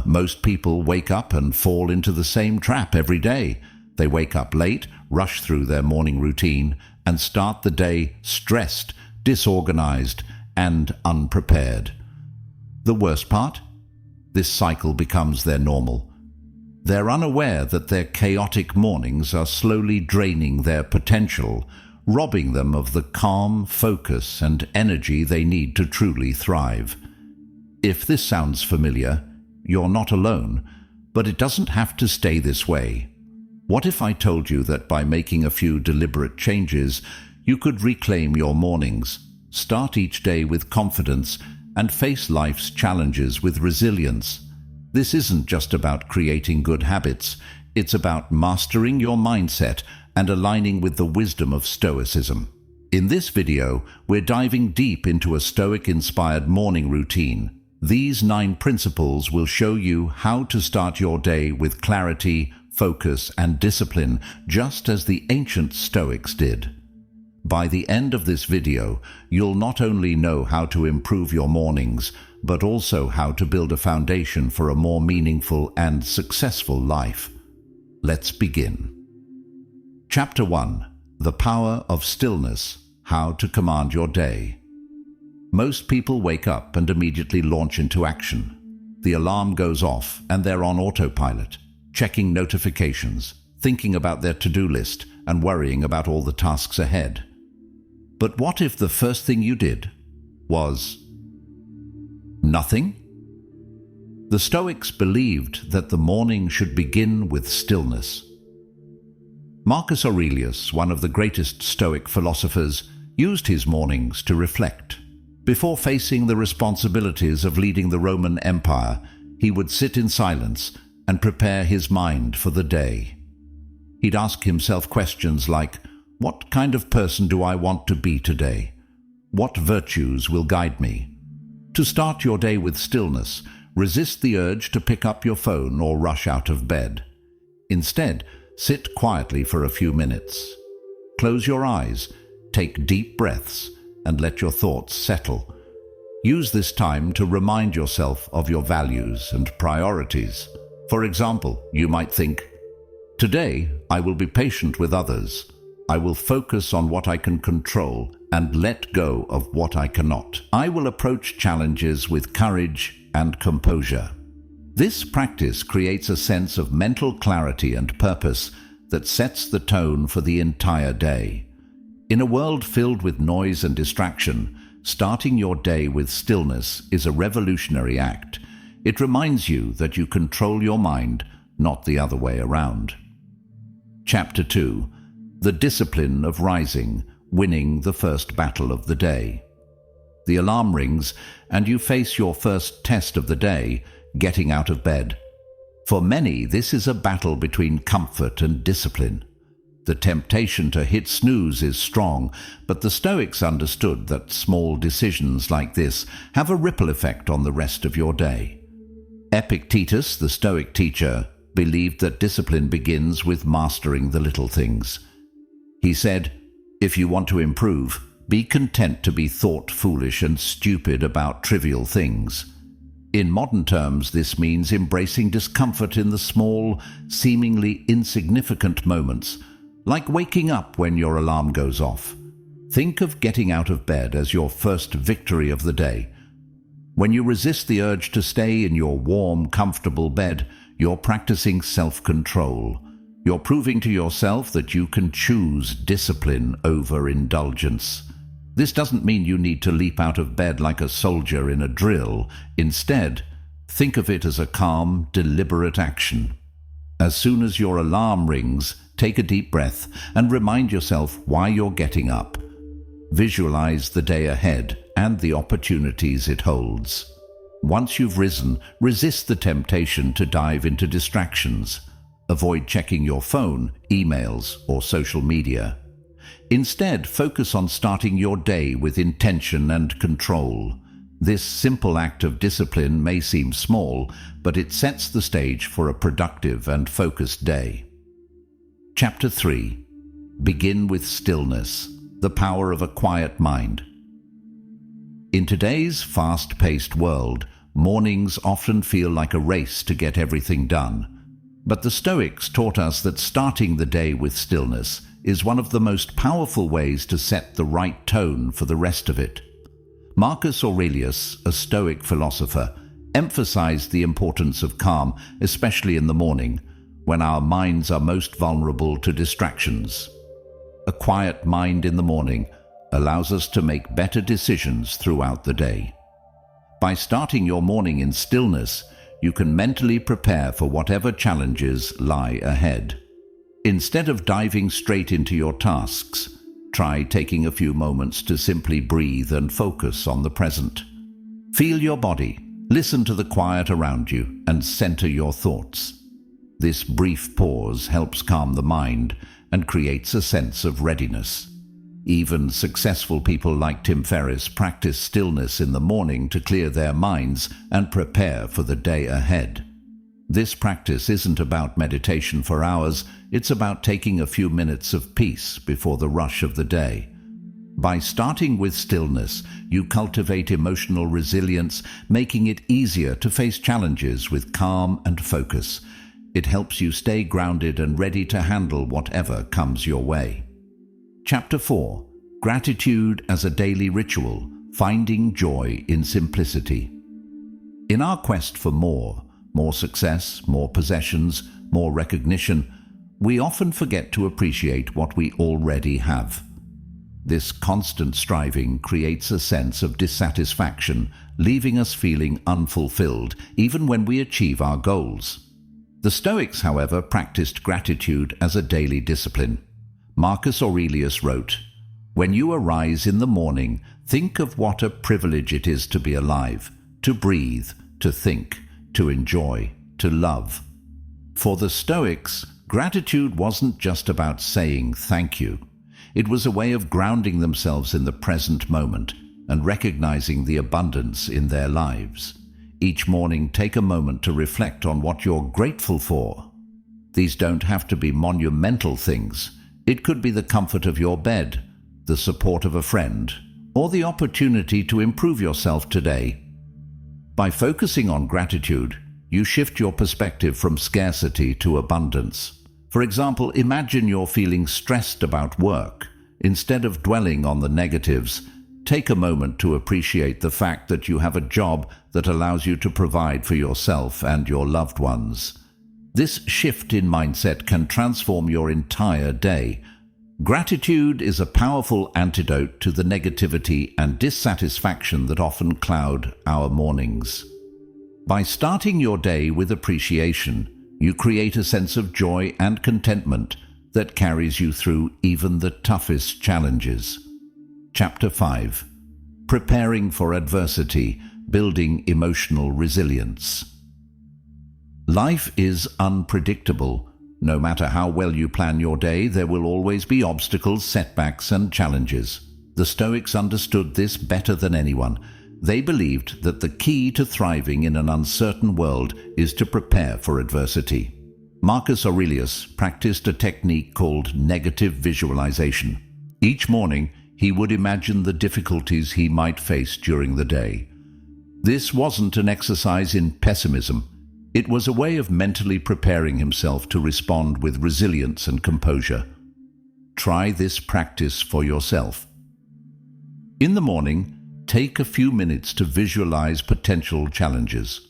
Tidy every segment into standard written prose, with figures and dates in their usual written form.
Most people wake up and fall into the same trap every day. They wake up late, rush through their morning routine, and start the day stressed, disorganized, and unprepared. The worst part? This cycle becomes their normal. They're unaware that their chaotic mornings are slowly draining their potential, robbing them of the calm, focus, and energy they need to truly thrive. If this sounds familiar, you're not alone, but it doesn't have to stay this way. What if I told you that by making a few deliberate changes, you could reclaim your mornings, start each day with confidence, and face life's challenges with resilience? This isn't just about creating good habits, it's about mastering your mindset and aligning with the wisdom of Stoicism. In this video, we're diving deep into a Stoic-inspired morning routine. These 9 principles will show you how to start your day with clarity, focus, and discipline, just as the ancient Stoics did. By the end of this video, you'll not only know how to improve your mornings, but also how to build a foundation for a more meaningful and successful life. Let's begin. Chapter 1. The Power of Stillness: How to Command Your Day. Most people wake up and immediately launch into action. The alarm goes off and they're on autopilot, checking notifications, thinking about their to-do list, and worrying about all the tasks ahead. But what if the first thing you did was nothing? The Stoics believed that the morning should begin with stillness. Marcus Aurelius, one of the greatest Stoic philosophers, used his mornings to reflect. Before facing the responsibilities of leading the Roman Empire, he would sit in silence and prepare his mind for the day. He'd ask himself questions like, what kind of person do I want to be today? What virtues will guide me? To start your day with stillness, resist the urge to pick up your phone or rush out of bed. Instead, sit quietly for a few minutes. Close your eyes, take deep breaths, and let your thoughts settle. Use this time to remind yourself of your values and priorities. For example, you might think, today I will be patient with others. I will focus on what I can control and let go of what I cannot. I will approach challenges with courage and composure. This practice creates a sense of mental clarity and purpose that sets the tone for the entire day. In a world filled with noise and distraction, starting your day with stillness is a revolutionary act. It reminds you that you control your mind, not the other way around. Chapter 2. The Discipline of Rising, Winning the First Battle of the Day. The alarm rings, and you face your first test of the day, getting out of bed. For many, this is a battle between comfort and discipline. The temptation to hit snooze is strong, but the Stoics understood that small decisions like this have a ripple effect on the rest of your day. Epictetus, the Stoic teacher, believed that discipline begins with mastering the little things. He said, if you want to improve, be content to be thought foolish and stupid about trivial things. In modern terms, this means embracing discomfort in the small, seemingly insignificant moments, like waking up when your alarm goes off. Think of getting out of bed as your first victory of the day. When you resist the urge to stay in your warm, comfortable bed, you're practicing self-control. You're proving to yourself that you can choose discipline over indulgence. This doesn't mean you need to leap out of bed like a soldier in a drill. Instead, think of it as a calm, deliberate action. As soon as your alarm rings, take a deep breath and remind yourself why you're getting up. Visualize the day ahead and the opportunities it holds. Once you've risen, resist the temptation to dive into distractions. Avoid checking your phone, emails, or social media. Instead, focus on starting your day with intention and control. This simple act of discipline may seem small, but it sets the stage for a productive and focused day. Chapter 3. Begin with Stillness, the Power of a Quiet Mind. In today's fast-paced world, Mornings often feel like a race to get everything done. But the Stoics taught us that starting the day with stillness is one of the most powerful ways to set the right tone for the rest of it. Marcus Aurelius, a Stoic philosopher, emphasized the importance of calm, especially in the morning, when our minds are most vulnerable to distractions. A quiet mind in the morning allows us to make better decisions throughout the day. By starting your morning in stillness, you can mentally prepare for whatever challenges lie ahead. Instead of diving straight into your tasks, try taking a few moments to simply breathe and focus on the present. Feel your body, listen to the quiet around you, and center your thoughts. This brief pause helps calm the mind and creates a sense of readiness. Even successful people like Tim Ferriss practice stillness in the morning to clear their minds and prepare for the day ahead. This practice isn't about meditation for hours, it's about taking a few minutes of peace before the rush of the day. By starting with stillness, you cultivate emotional resilience, making it easier to face challenges with calm and focus. It helps you stay grounded and ready to handle whatever comes your way. Chapter 4. Gratitude as a daily ritual, finding joy in simplicity. In our quest for more success, more possessions, more recognition, we often forget to appreciate what we already have. This constant striving creates a sense of dissatisfaction, leaving us feeling unfulfilled even when we achieve our goals. The Stoics, however, practiced gratitude as a daily discipline. Marcus Aurelius wrote, "When you arise in the morning, think of what a privilege it is to be alive, to breathe, to think, to enjoy, to love." For the Stoics, gratitude wasn't just about saying thank you. It was a way of grounding themselves in the present moment and recognizing the abundance in their lives. Each morning, take a moment to reflect on what you're grateful for. These don't have to be monumental things. It could be the comfort of your bed, the support of a friend, or the opportunity to improve yourself today. By focusing on gratitude, you shift your perspective from scarcity to abundance. For example, imagine you're feeling stressed about work. Instead of dwelling on the negatives, take a moment to appreciate the fact that you have a job that allows you to provide for yourself and your loved ones. This shift in mindset can transform your entire day. Gratitude is a powerful antidote to the negativity and dissatisfaction that often cloud our mornings. By starting your day with appreciation, you create a sense of joy and contentment that carries you through even the toughest challenges. Chapter 5. Preparing for adversity, building emotional resilience. Life is unpredictable. No matter how well you plan your day, there will always be obstacles, setbacks, and challenges. The Stoics understood this better than anyone. They believed that the key to thriving in an uncertain world is to prepare for adversity. Marcus Aurelius practiced a technique called negative visualization. Each morning, he would imagine the difficulties he might face during the day. This wasn't an exercise in pessimism. It was a way of mentally preparing himself to respond with resilience and composure. Try this practice for yourself. In the morning, take a few minutes to visualize potential challenges.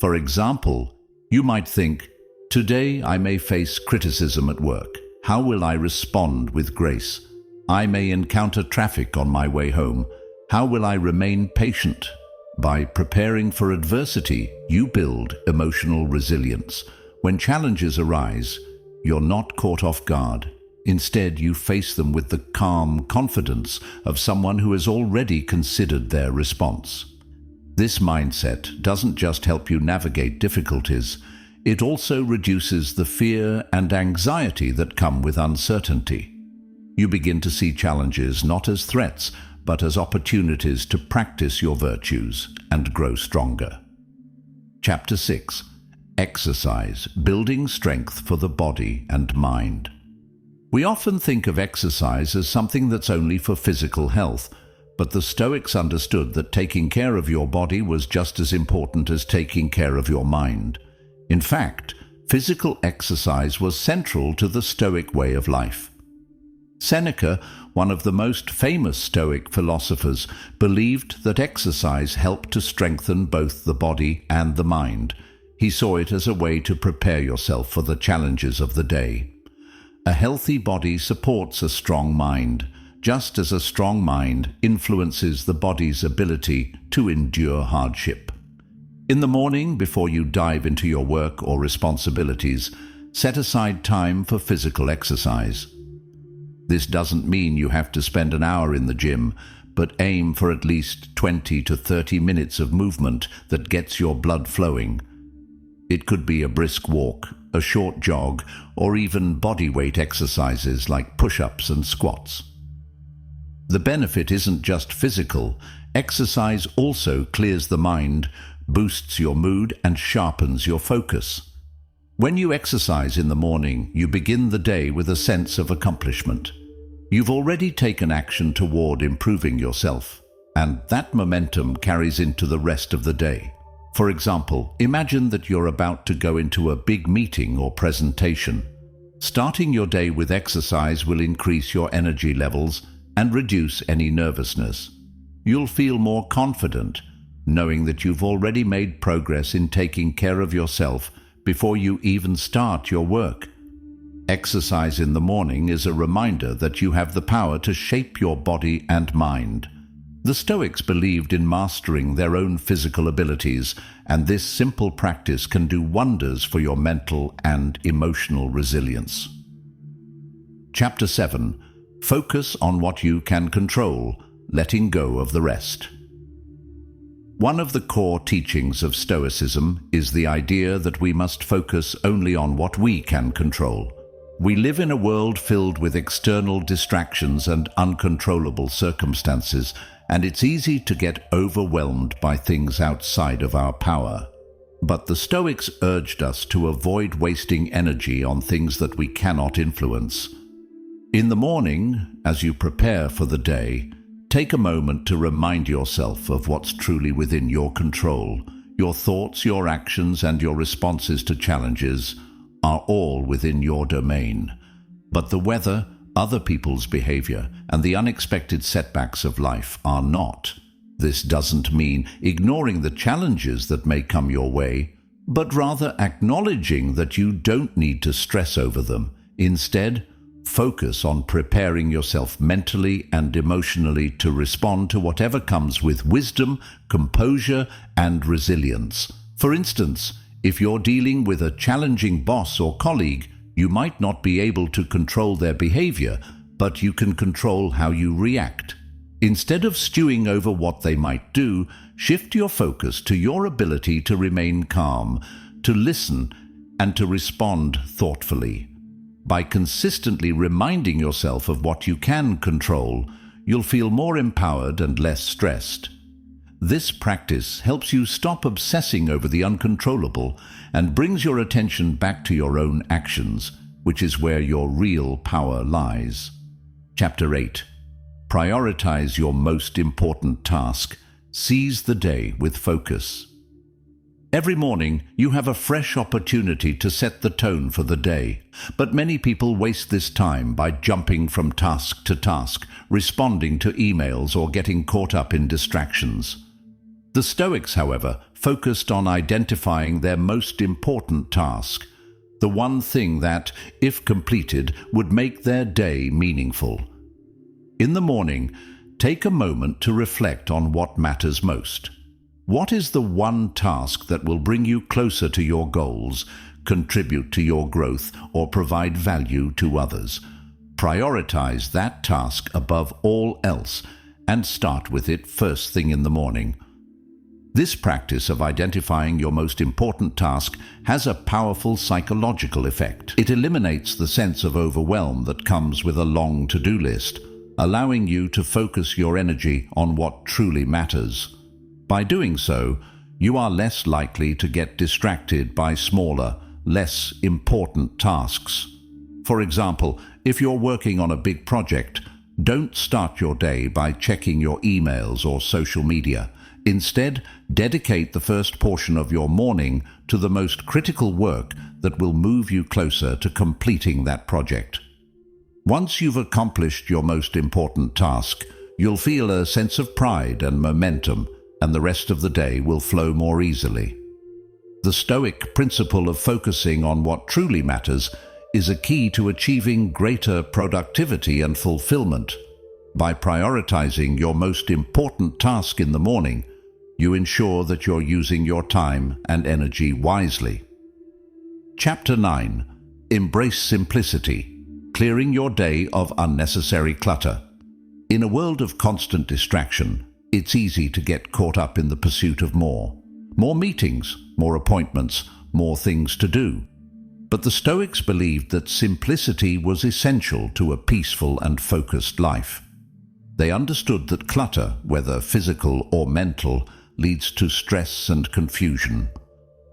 For example, you might think, "Today I may face criticism at work. How will I respond with grace? I may encounter traffic on my way home. How will I remain patient?" By preparing for adversity, you build emotional resilience. When challenges arise, you're not caught off guard. Instead, you face them with the calm confidence of someone who has already considered their response. This mindset doesn't just help you navigate difficulties, it also reduces the fear and anxiety that come with uncertainty. You begin to see challenges not as threats, but as opportunities to practice your virtues and grow stronger. Chapter 6. Exercise, building strength for the body and mind. We often think of exercise as something that's only for physical health, But the Stoics understood that taking care of your body was just as important as taking care of your mind. In fact, physical exercise was central to the Stoic way of life. Seneca, one of the most famous Stoic philosophers, believed that exercise helped to strengthen both the body and the mind. He saw it as a way to prepare yourself for the challenges of the day. A healthy body supports a strong mind, just as a strong mind influences the body's ability to endure hardship. In the morning, before you dive into your work or responsibilities, set aside time for physical exercise. This doesn't mean you have to spend an hour in the gym, but aim for at least 20 to 30 minutes of movement that gets your blood flowing. It could be a brisk walk, a short jog, or even bodyweight exercises like push-ups and squats. The benefit isn't just physical. Exercise also clears the mind, boosts your mood, and sharpens your focus. When you exercise in the morning, you begin the day with a sense of accomplishment. You've already taken action toward improving yourself, and that momentum carries into the rest of the day. For example, imagine that you're about to go into a big meeting or presentation. Starting your day with exercise will increase your energy levels and reduce any nervousness. You'll feel more confident, knowing that you've already made progress in taking care of yourself before you even start your work. Exercise in the morning is a reminder that you have the power to shape your body and mind. The Stoics believed in mastering their own physical abilities, and this simple practice can do wonders for your mental and emotional resilience. Chapter 7. Focus on what you can control, letting go of the rest. One of the core teachings of Stoicism is the idea that we must focus only on what we can control. We live in a world filled with external distractions and uncontrollable circumstances, and it's easy to get overwhelmed by things outside of our power. But the Stoics urged us to avoid wasting energy on things that we cannot influence. In the morning, as you prepare for the day, take a moment to remind yourself of what's truly within your control. Your thoughts, your actions, and your responses to challenges are all within your domain. But the weather, other people's behavior, and the unexpected setbacks of life are not. This doesn't mean ignoring the challenges that may come your way, but rather acknowledging that you don't need to stress over them. Instead, focus on preparing yourself mentally and emotionally to respond to whatever comes with wisdom, composure, and resilience. For instance, if you're dealing with a challenging boss or colleague, you might not be able to control their behavior, but you can control how you react. Instead of stewing over what they might do, shift your focus to your ability to remain calm, to listen, and to respond thoughtfully. By consistently reminding yourself of what you can control, you'll feel more empowered and less stressed. This practice helps you stop obsessing over the uncontrollable and brings your attention back to your own actions, which is where your real power lies. Chapter 8. Prioritize your most important task. Seize the day with focus. Every morning, you have a fresh opportunity to set the tone for the day, but many people waste this time by jumping from task to task, responding to emails, or getting caught up in distractions. The Stoics, however, focused on identifying their most important task, the one thing that, if completed, would make their day meaningful. In the morning, take a moment to reflect on what matters most. What is the one task that will bring you closer to your goals, contribute to your growth, or provide value to others? Prioritize that task above all else and start with it first thing in the morning. This practice of identifying your most important task has a powerful psychological effect. It eliminates the sense of overwhelm that comes with a long to-do list, allowing you to focus your energy on what truly matters. By doing so, you are less likely to get distracted by smaller, less important tasks. For example, if you're working on a big project, Don't start your day by checking your emails or social media. Instead, dedicate the first portion of your morning to the most critical work that will move you closer to completing that project. Once you've accomplished your most important task, you'll feel a sense of pride and momentum, and the rest of the day will flow more easily. The Stoic principle of focusing on what truly matters is a key to achieving greater productivity and fulfillment. By prioritizing your most important task in the morning, you ensure that you're using your time and energy wisely. Chapter 9. Embrace simplicity, clearing your day of unnecessary clutter. In a world of constant distraction, it's easy to get caught up in the pursuit of more. More meetings, more appointments, more things to do. But the Stoics believed that simplicity was essential to a peaceful and focused life. They understood that clutter, whether physical or mental, leads to stress and confusion.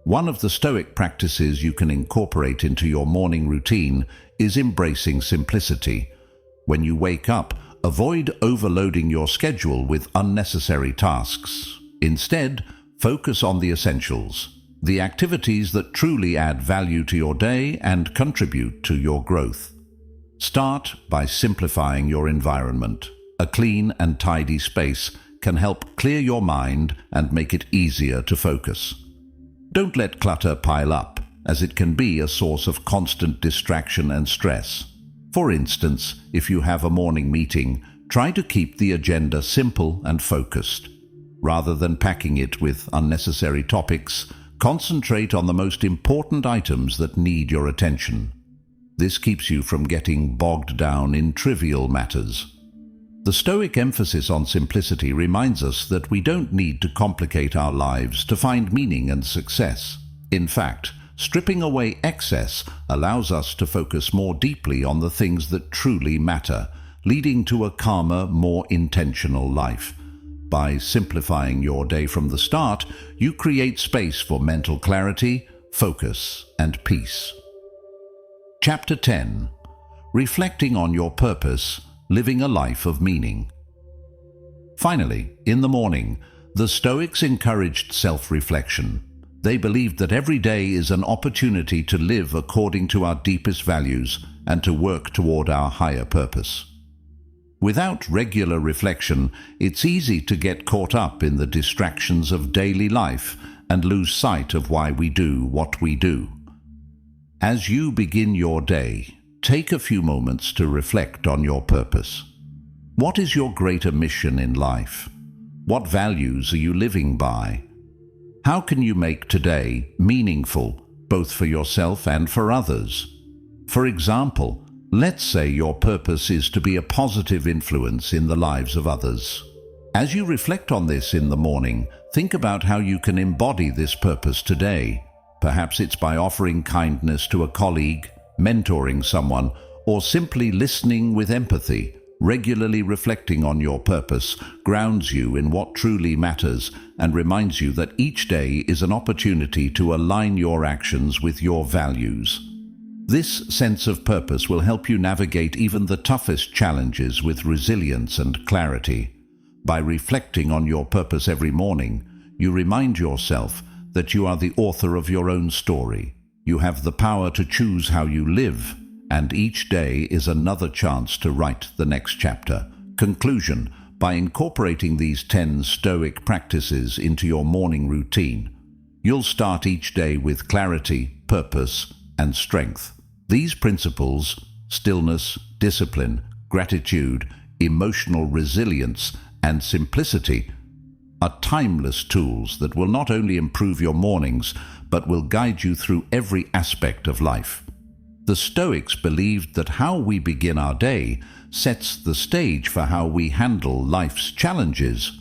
One of the Stoic practices you can incorporate into your morning routine is embracing simplicity. When you wake up, avoid overloading your schedule with unnecessary tasks. Instead, focus on the essentials, the activities that truly add value to your day and contribute to your growth. Start by simplifying your environment. A clean and tidy space can help clear your mind and make it easier to focus. Don't let clutter pile up, as it can be a source of constant distraction and stress. For instance, if you have a morning meeting, try to keep the agenda simple and focused. Rather than packing it with unnecessary topics, concentrate on the most important items that need your attention. This keeps you from getting bogged down in trivial matters. The Stoic emphasis on simplicity reminds us that we don't need to complicate our lives to find meaning and success. In fact, stripping away excess allows us to focus more deeply on the things that truly matter, leading to a calmer, more intentional life. By simplifying your day from the start, you create space for mental clarity, focus, and peace. Chapter 10. Reflecting on your purpose, living a life of meaning. Finally, in the morning, the Stoics encouraged self-reflection. They believed that every day is an opportunity to live according to our deepest values and to work toward our higher purpose. Without regular reflection, it's easy to get caught up in the distractions of daily life and lose sight of why we do what we do. As you begin your day, take a few moments to reflect on your purpose. What is your greater mission in life? What values are you living by? How can you make today meaningful, both for yourself and for others? For example, let's say your purpose is to be a positive influence in the lives of others. As you reflect on this in the morning, think about how you can embody this purpose today. Perhaps it's by offering kindness to a colleague, mentoring someone, or simply listening with empathy. Regularly reflecting on your purpose grounds you in what truly matters and reminds you that each day is an opportunity to align your actions with your values. This sense of purpose will help you navigate even the toughest challenges with resilience and clarity. By reflecting on your purpose every morning, you remind yourself that you are the author of your own story. You have the power to choose how you live, and each day is another chance to write the next chapter. Conclusion: by incorporating these 10 Stoic practices into your morning routine, you'll start each day with clarity, purpose, and strength. These principles, stillness, discipline, gratitude, emotional resilience, and simplicity, are timeless tools that will not only improve your mornings, but will guide you through every aspect of life. The Stoics believed that how we begin our day sets the stage for how we handle life's challenges.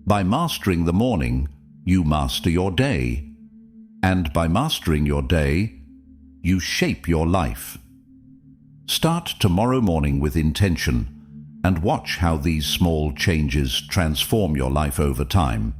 By mastering the morning, you master your day. And by mastering your day, you shape your life. Start tomorrow morning with intention and watch how these small changes transform your life over time.